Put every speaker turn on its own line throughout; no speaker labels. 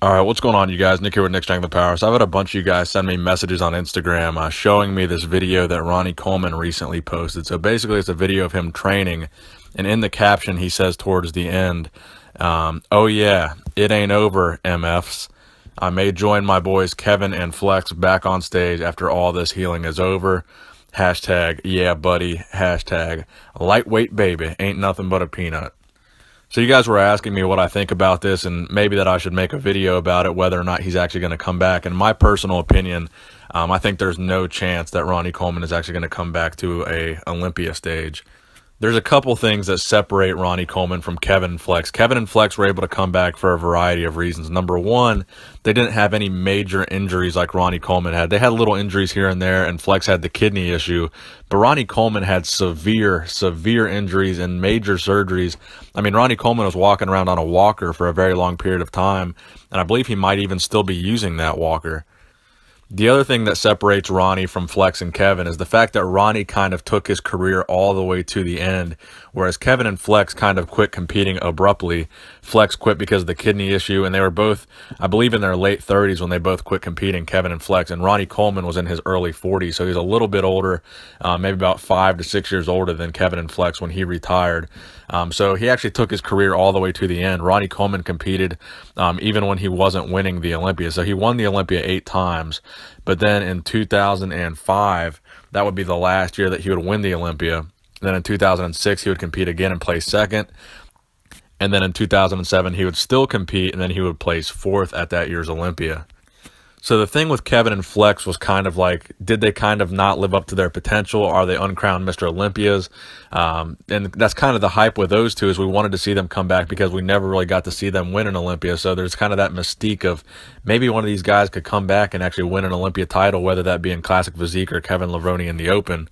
All right, what's going on, you guys? Nick here with Nick Strength and Power. So I've had a bunch of you guys send me messages on Instagram showing me this video that Ronnie Coleman recently posted. So basically, it's a video of him training, and in the caption, he says towards the end, "Oh yeah, it ain't over, MFs. I may join my boys Kevin and Flex back on stage after all this healing is over. Hashtag yeah, buddy. Hashtag lightweight baby ain't nothing but a peanut." So you guys were asking me what I think about this and maybe that I should make a video about it, whether or not he's actually going to come back. In my personal opinion, I think there's no chance that Ronnie Coleman is actually going to come back to a Olympia stage. There's a couple things that separate Ronnie Coleman from Kevin and Flex. Kevin and Flex were able to come back for a variety of reasons. Number one, they didn't have any major injuries like Ronnie Coleman had. They had little injuries here and there, and Flex had the kidney issue. But Ronnie Coleman had severe injuries and major surgeries. I mean, Ronnie Coleman was walking around on a walker for a very long period of time, and I believe he might even still be using that walker. The other thing that separates Ronnie from Flex and Kevin is the fact that Ronnie kind of took his career all the way to the end, whereas Kevin and Flex kind of quit competing abruptly. Flex quit because of the kidney issue, and they were both, I believe, in their late 30s when they both quit competing, Kevin and Flex, and Ronnie Coleman was in his early 40s, so he's a little bit older, maybe about 5 to 6 years older than Kevin and Flex when he retired. So he actually took his career all the way to the end. Ronnie Coleman competed even when he wasn't winning the Olympia. So he won the Olympia 8 times. But then in 2005, that would be the last year that he would win the Olympia. Then in 2006, he would compete again and place second. And then in 2007, he would still compete, and then he would place fourth at that year's Olympia. So the thing with Kevin and Flex was kind of like, did they kind of not live up to their potential? Are they uncrowned Mr. Olympias? And that's kind of the hype with those two, is we wanted to see them come back because we never really got to see them win an Olympia. So there's kind of that mystique of maybe one of these guys could come back and actually win an Olympia title, whether that be in Classic Physique or Kevin Levrone in the Open.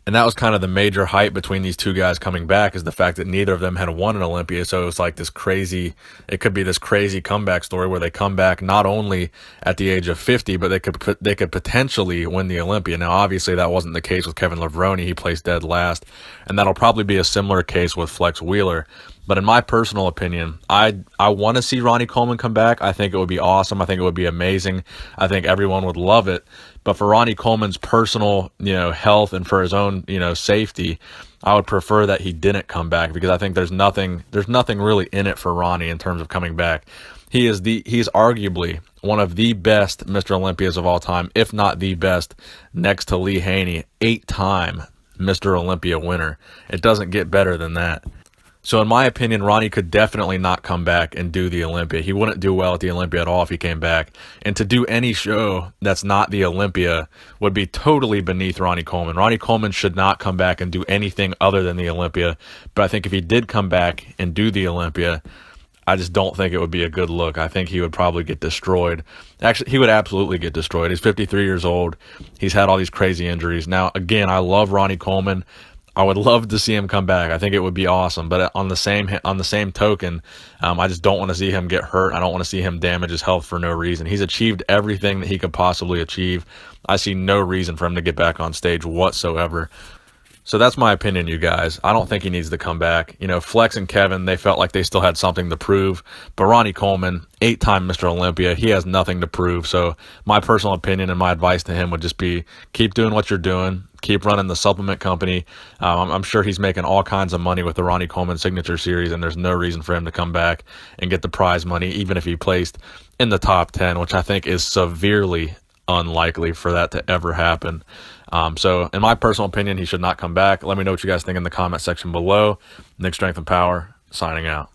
And that was kind of the major hype between these two guys coming back, is the fact that neither of them had won an Olympia. So it was like this crazy, it could be this crazy comeback story where they come back not only at the age of 50, but they could potentially win the Olympia. Now, obviously, that wasn't the case with Kevin Levrone. He placed dead last. And that'll probably be a similar case with Flex Wheeler. But in my personal opinion, I want to see Ronnie Coleman come back. I think it would be awesome. I think it would be amazing. I think everyone would love it. But for Ronnie Coleman's personal, health and for his own, safety, I would prefer that he didn't come back, because I think there's nothing really in it for Ronnie in terms of coming back. He's arguably one of the best Mr. Olympias of all time, if not the best, next to Lee Haney, 8-time Mr. Olympia winner. It doesn't get better than that. So in my opinion, Ronnie could definitely not come back and do the Olympia. He wouldn't do well at the Olympia at all if he came back. And to do any show that's not the Olympia would be totally beneath Ronnie Coleman. Ronnie Coleman should not come back and do anything other than the Olympia. But I think if he did come back and do the Olympia, I just don't think it would be a good look. I think he would probably get destroyed. Actually, he would absolutely get destroyed. He's 53 years old. He's had all these crazy injuries. Now, again, I love Ronnie Coleman. I would love to see him come back. I think it would be awesome. But on the same token, I just don't want to see him get hurt. I don't want to see him damage his health for no reason. He's achieved everything that he could possibly achieve. I see no reason for him to get back on stage whatsoever. So that's my opinion, you guys. I don't think he needs to come back. Flex and Kevin, they felt like they still had something to prove. But Ronnie Coleman, 8-time Mr. Olympia, he has nothing to prove. So my personal opinion and my advice to him would just be, keep doing what you're doing. Keep running the supplement company. I'm sure he's making all kinds of money with the Ronnie Coleman Signature Series, and there's no reason for him to come back and get the prize money, even if he placed in the top 10, which I think is severely unlikely for that to ever happen. So in my personal opinion, he should not come back. Let me know what you guys think in the comment section below. Nick Strength and Power, signing out.